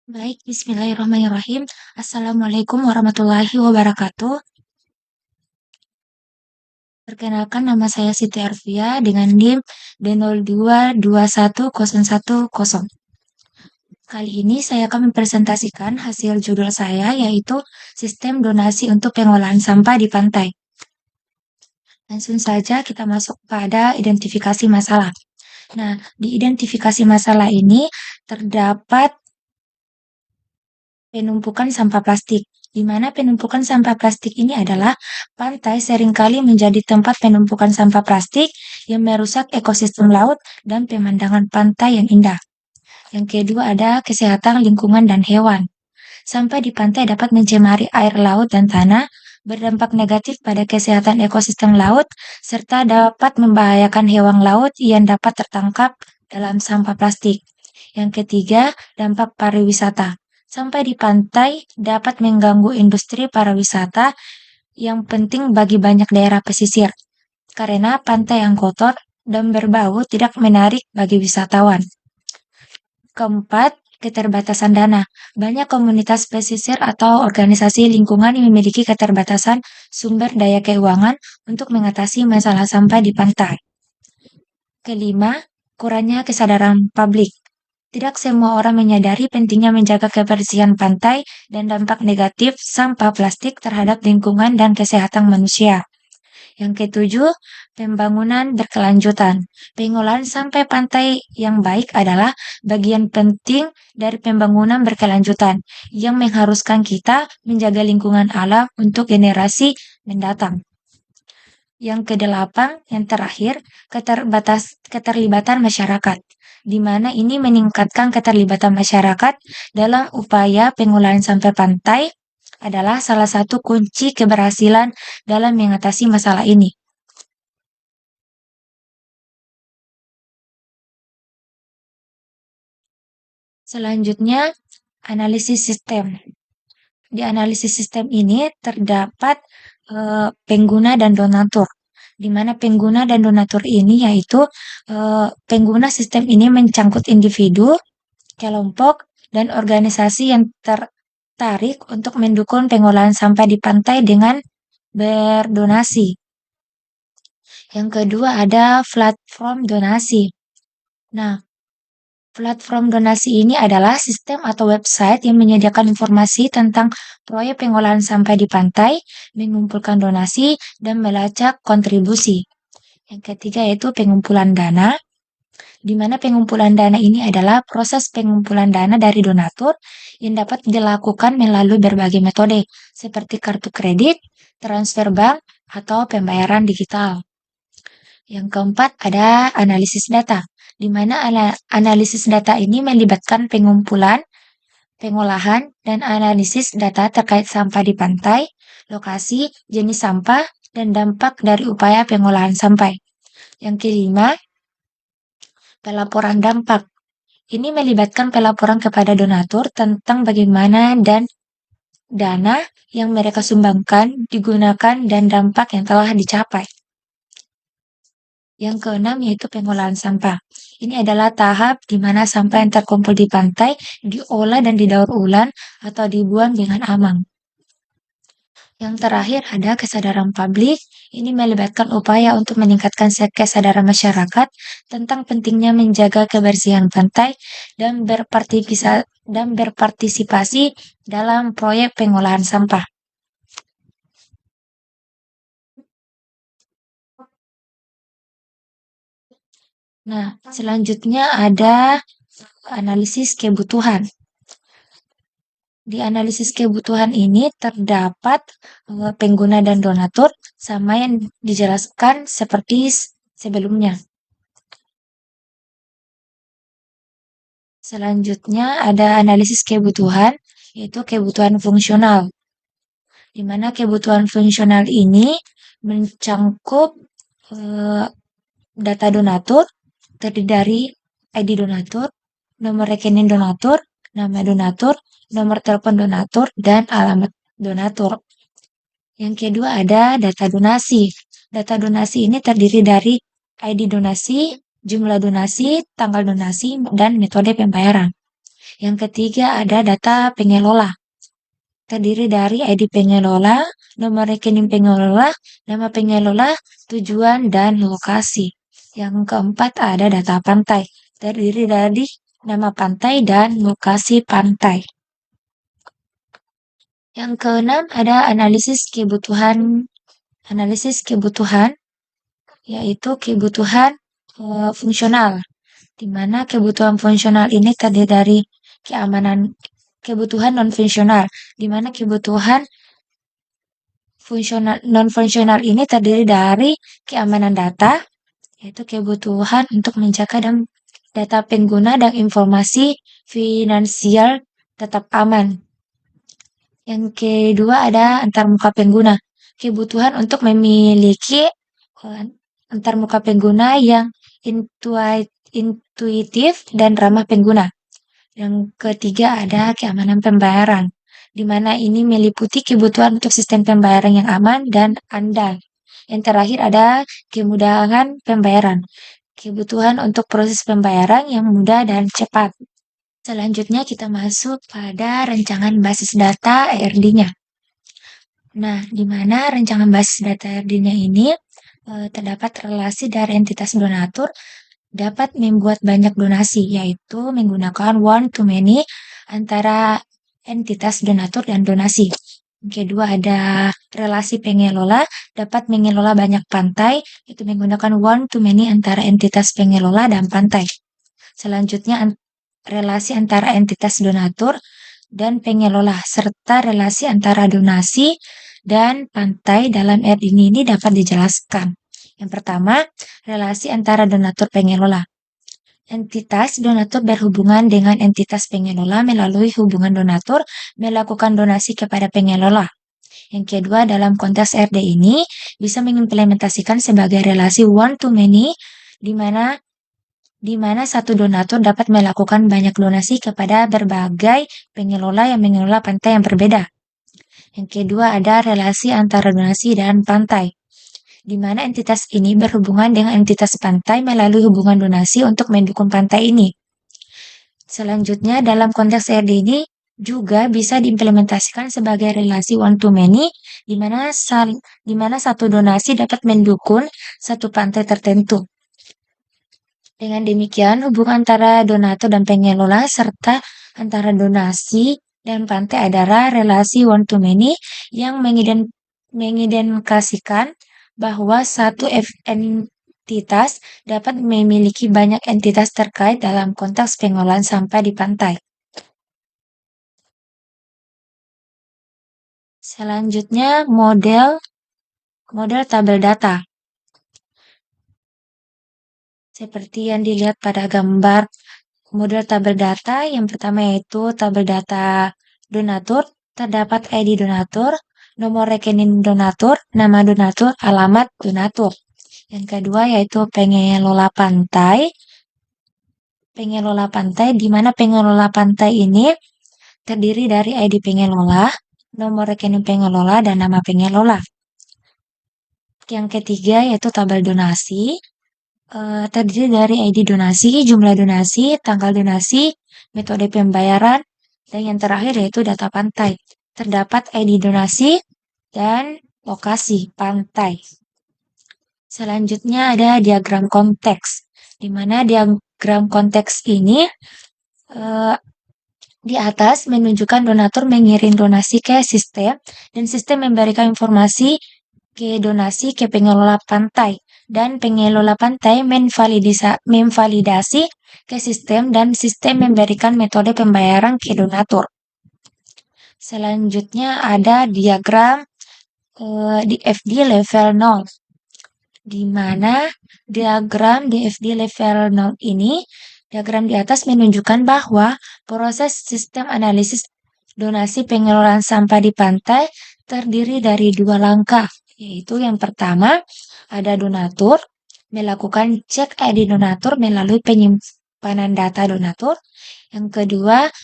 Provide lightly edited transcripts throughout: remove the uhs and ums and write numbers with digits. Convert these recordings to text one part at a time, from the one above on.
Baik, bismillahirrahmanirrahim. Assalamualaikum warahmatullahi wabarakatuh. Perkenalkan nama saya Siti Arfia dengan NIM D02210110. Kali ini saya akan mempresentasikan hasil judul saya yaitu Sistem Donasi untuk Pengolahan Sampah di Pantai. Langsung saja kita masuk pada identifikasi masalah. Nah, di identifikasi masalah ini terdapat penumpukan sampah plastik, di mana penumpukan sampah plastik ini adalah pantai seringkali menjadi tempat penumpukan sampah plastik yang merusak ekosistem laut dan pemandangan pantai yang indah. Yang kedua ada kesehatan lingkungan dan hewan. Sampah di pantai dapat mencemari air laut dan tanah, berdampak negatif pada kesehatan ekosistem laut, serta dapat membahayakan hewan laut yang dapat tertangkap dalam sampah plastik. Yang ketiga, dampak pariwisata. Sampah di pantai dapat mengganggu industri pariwisata yang penting bagi banyak daerah pesisir, karena pantai yang kotor dan berbau tidak menarik bagi wisatawan. Keempat, keterbatasan dana. Banyak komunitas pesisir atau organisasi lingkungan yang memiliki keterbatasan sumber daya keuangan untuk mengatasi masalah sampah di pantai. Kelima, kurangnya kesadaran publik. Tidak semua orang menyadari pentingnya menjaga kebersihan pantai dan dampak negatif sampah plastik terhadap lingkungan dan kesehatan manusia. Yang ketujuh, pembangunan berkelanjutan. Pengolahan sampai pantai yang baik adalah bagian penting dari pembangunan berkelanjutan yang mengharuskan kita menjaga lingkungan alam untuk generasi mendatang. Yang kedelapan, yang terakhir, keterlibatan masyarakat, di mana ini meningkatkan keterlibatan masyarakat dalam upaya pengolahan sampah pantai adalah salah satu kunci keberhasilan dalam mengatasi masalah ini. Selanjutnya, analisis sistem. Di analisis sistem ini terdapat pengguna dan donatur, di mana pengguna dan donatur ini yaitu pengguna sistem ini mencangkut individu, kelompok, dan organisasi yang tertarik untuk mendukung pengolahan sampah di pantai dengan berdonasi. Yang kedua ada platform donasi. Nah, platform donasi ini adalah sistem atau website yang menyediakan informasi tentang proyek pengolahan sampah di pantai, mengumpulkan donasi, dan melacak kontribusi. Yang ketiga yaitu pengumpulan dana, di mana pengumpulan dana ini adalah proses pengumpulan dana dari donatur yang dapat dilakukan melalui berbagai metode, seperti kartu kredit, transfer bank, atau pembayaran digital. Yang keempat ada analisis data, di mana analisis data ini melibatkan pengumpulan, pengolahan, dan analisis data terkait sampah di pantai, lokasi, jenis sampah, dan dampak dari upaya pengolahan sampah. Yang kelima, pelaporan dampak. Ini melibatkan pelaporan kepada donatur tentang bagaimana dan dana yang mereka sumbangkan digunakan dan dampak yang telah dicapai. Yang keenam yaitu pengolahan sampah. Ini adalah tahap di mana sampah yang terkumpul di pantai diolah dan didaur ulang atau dibuang dengan aman. Yang terakhir ada kesadaran publik. Ini melibatkan upaya untuk meningkatkan kesadaran masyarakat tentang pentingnya menjaga kebersihan pantai dan berpartisipasi dalam proyek pengolahan sampah. Nah, selanjutnya ada analisis kebutuhan. Di analisis kebutuhan ini terdapat pengguna dan donatur sama yang dijelaskan seperti sebelumnya. Selanjutnya ada analisis kebutuhan, yaitu kebutuhan fungsional. Di mana kebutuhan fungsional ini mencangkup data donatur, terdiri dari ID donatur, nomor rekening donatur, nama donatur, nomor telepon donatur, dan alamat donatur. Yang kedua ada data donasi. Data donasi ini terdiri dari ID donasi, jumlah donasi, tanggal donasi, dan metode pembayaran. Yang ketiga ada data pengelola. Terdiri dari ID pengelola, nomor rekening pengelola, nama pengelola, tujuan, dan lokasi. Yang keempat ada data pantai. Terdiri dari nama pantai dan lokasi pantai. Yang keenam ada analisis kebutuhan, yaitu kebutuhan fungsional, di mana kebutuhan fungsional ini terdiri dari kebutuhan non-fungsional, di mana kebutuhan non-fungsional ini terdiri dari keamanan data, yaitu kebutuhan untuk menjaga dan data pengguna dan informasi finansial tetap aman. Yang kedua ada antarmuka pengguna, kebutuhan untuk memiliki antarmuka pengguna yang intuitif dan ramah pengguna. Yang ketiga ada keamanan pembayaran, di mana ini meliputi kebutuhan untuk sistem pembayaran yang aman dan andal. Yang terakhir ada kemudahan pembayaran, kebutuhan untuk proses pembayaran yang mudah dan cepat. Selanjutnya kita masuk pada rancangan basis data ERD-nya. Nah, di mana rancangan basis data ERD-nya ini terdapat relasi dari entitas donatur dapat membuat banyak donasi, yaitu menggunakan one-to-many antara entitas donatur dan donasi. Yang kedua ada relasi pengelola, dapat mengelola banyak pantai, itu menggunakan one-to-many antara entitas pengelola dan pantai. Selanjutnya relasi antara entitas donatur dan pengelola, serta relasi antara donasi dan pantai dalam ERD ini dapat dijelaskan. Yang pertama, relasi antara donatur pengelola. Entitas donatur berhubungan dengan entitas pengelola melalui hubungan donatur melakukan donasi kepada pengelola. Yang kedua, dalam konteks ERD ini bisa mengimplementasikan sebagai relasi one-to-many di mana satu donatur dapat melakukan banyak donasi kepada berbagai pengelola yang mengelola pantai yang berbeda. Yang kedua ada relasi antara donasi dan pantai, di mana entitas ini berhubungan dengan entitas pantai melalui hubungan donasi untuk mendukung pantai ini. Selanjutnya dalam konteks ERD ini juga bisa diimplementasikan sebagai relasi one-to-many, di mana satu donasi dapat mendukung satu pantai tertentu. Dengan demikian, hubungan antara donatur dan pengelola serta antara donasi dan pantai adalah relasi one-to-many yang mengidentifikasikan bahwa satu entitas dapat memiliki banyak entitas terkait dalam konteks pengelolaan sampah di pantai. Selanjutnya, model tabel data. Seperti yang dilihat pada gambar model tabel data, yang pertama yaitu tabel data donatur, terdapat ID donatur, nomor rekening donatur, nama donatur, alamat donatur. Yang kedua yaitu pengelola pantai, di mana pengelola pantai ini terdiri dari ID pengelola, nomor rekening pengelola, dan nama pengelola. Yang ketiga yaitu tabel donasi, terdiri dari ID donasi, jumlah donasi, tanggal donasi, metode pembayaran, dan yang terakhir yaitu data pantai. Terdapat ID donasi dan lokasi pantai. Selanjutnya ada diagram konteks, di mana diagram konteks ini di atas menunjukkan donatur mengirim donasi ke sistem, dan sistem memberikan informasi ke donasi ke pengelola pantai, dan pengelola pantai memvalidasi ke sistem, dan sistem memberikan metode pembayaran ke donatur. Selanjutnya ada diagram DFD level 0, di mana diagram DFD level 0 ini, diagram di atas menunjukkan bahwa proses sistem analisis donasi pengelolaan sampah di pantai terdiri dari dua langkah, yaitu yang pertama ada donatur, melakukan cek ID donatur melalui penyimpanan data donatur. Yang kedua,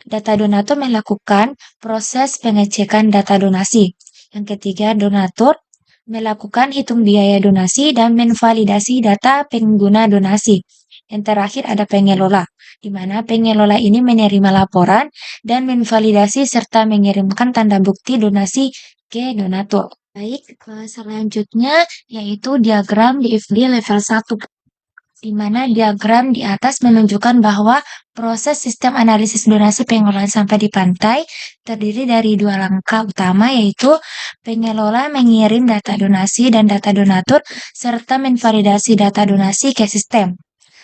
data donatur melakukan proses pengecekan data donasi. Yang ketiga, donatur melakukan hitung biaya donasi dan menvalidasi data pengguna donasi. Yang terakhir ada pengelola, di mana pengelola ini menerima laporan dan menvalidasi serta mengirimkan tanda bukti donasi ke donatur. Baik, selanjutnya yaitu diagram DFG level 1, di mana diagram di atas menunjukkan bahwa proses sistem analisis donasi pengelolaan sampah di pantai terdiri dari dua langkah utama, yaitu pengelola mengirim data donasi dan data donatur serta menvalidasi data donasi ke sistem.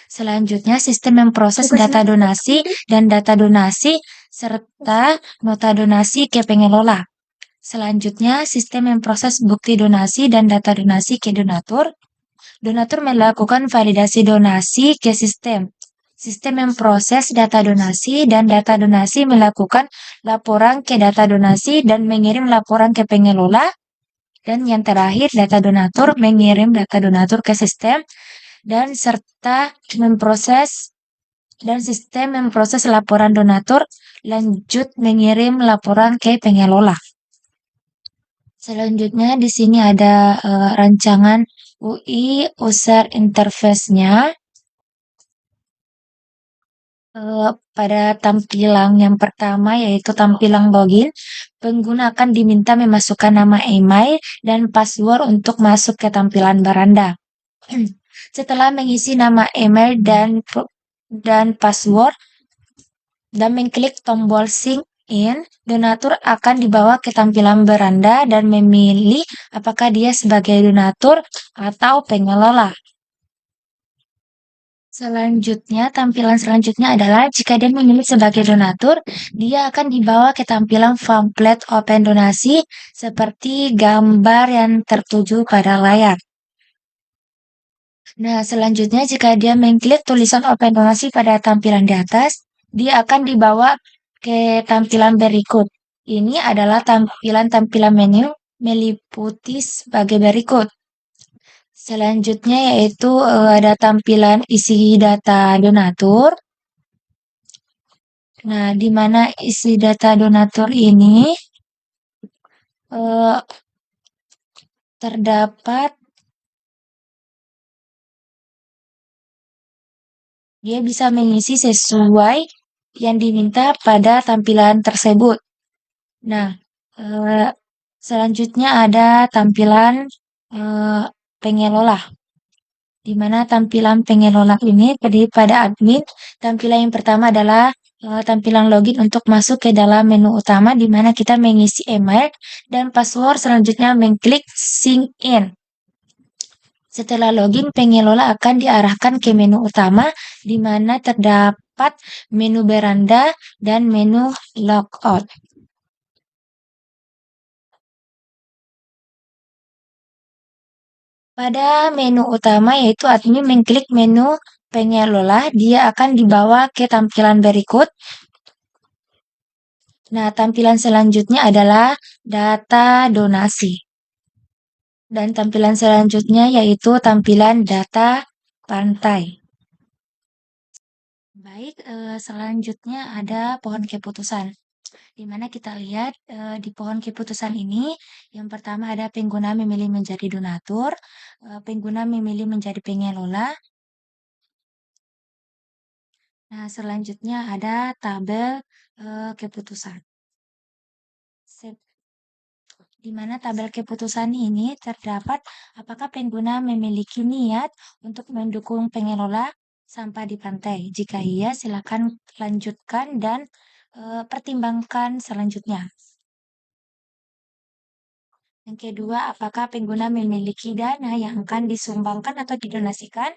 Selanjutnya, sistem memproses data donasi dan data donasi serta nota donasi ke pengelola. Selanjutnya, sistem memproses bukti donasi dan data donasi ke donatur. Donatur melakukan validasi donasi ke sistem. Sistem memproses data donasi dan data donasi melakukan laporan ke data donasi dan mengirim laporan ke pengelola. Dan yang terakhir, data donatur mengirim data donatur ke sistem dan sistem memproses laporan donatur lanjut mengirim laporan ke pengelola. Selanjutnya di sini ada rancangan UI user interface-nya. Pada tampilan yang pertama, yaitu tampilan login, pengguna akan diminta memasukkan nama email dan password untuk masuk ke tampilan beranda. Setelah mengisi nama email dan password dan mengklik tombol sign in, donatur akan dibawa ke tampilan beranda dan memilih apakah dia sebagai donatur atau pengelola. Tampilan selanjutnya adalah jika dia memilih sebagai donatur, dia akan dibawa ke tampilan pamflet open donasi seperti gambar yang tertuju pada layar. Nah, selanjutnya jika dia mengklik tulisan open donasi pada tampilan di atas, dia akan dibawa ke tampilan berikut. Ini adalah tampilan menu meliputi sebagai berikut. Selanjutnya yaitu ada tampilan isi data donatur. Nah, di mana isi data donatur ini terdapat, dia bisa mengisi sesuai yang diminta pada tampilan tersebut. Nah, selanjutnya ada tampilan pengelola, di mana tampilan pengelola ini terdiri pada admin. Tampilan yang pertama adalah tampilan login untuk masuk ke dalam menu utama, di mana kita mengisi email dan password, selanjutnya mengklik sign in. Setelah login, pengelola akan diarahkan ke menu utama, di mana terdapat menu beranda dan menu logout. Pada menu utama, yaitu admin mengklik menu pengelola, dia akan dibawa ke tampilan berikut. Nah, tampilan selanjutnya adalah data donasi. Dan tampilan selanjutnya yaitu tampilan data pantai. Baik, selanjutnya ada pohon keputusan, di mana kita lihat di pohon keputusan ini, yang pertama ada pengguna memilih menjadi donatur, pengguna memilih menjadi pengelola. Nah, selanjutnya ada tabel keputusan. Di mana tabel keputusan ini terdapat apakah pengguna memiliki niat untuk mendukung pengelola sampah di pantai. Jika iya, silakan lanjutkan dan pertimbangkan selanjutnya. Yang kedua, apakah pengguna memiliki dana yang akan disumbangkan atau didonasikan?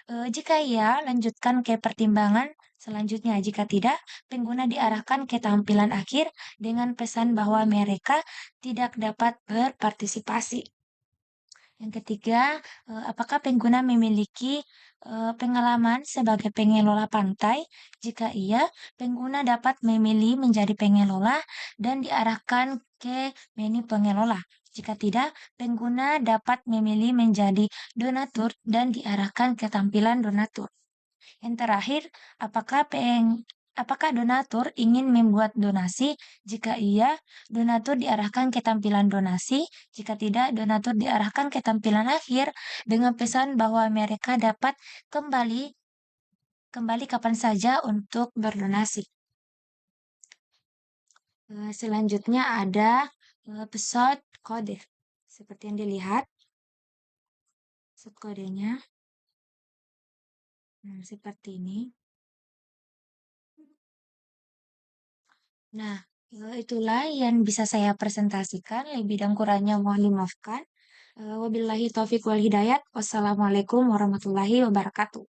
Jika iya, lanjutkan ke pertimbangan selanjutnya. Jika tidak, pengguna diarahkan ke tampilan akhir dengan pesan bahwa mereka tidak dapat berpartisipasi. Yang ketiga, apakah pengguna memiliki pengalaman sebagai pengelola pantai? Jika iya, pengguna dapat memilih menjadi pengelola dan diarahkan ke menu pengelola. Jika tidak, pengguna dapat memilih menjadi donatur dan diarahkan ke tampilan donatur. Yang terakhir, apakah donatur ingin membuat donasi? Jika iya, donatur diarahkan ke tampilan donasi. Jika tidak, donatur diarahkan ke tampilan akhir dengan pesan bahwa mereka dapat kembali kembali kapan saja untuk berdonasi. Selanjutnya ada episode kode. Seperti yang dilihat, episode kodenya. Seperti ini. Nah, itulah yang bisa saya presentasikan. Lebih dan kurangnya mohon dimaafkan. Wabillahi taufik wal hidayat. Wassalamualaikum warahmatullahi wabarakatuh.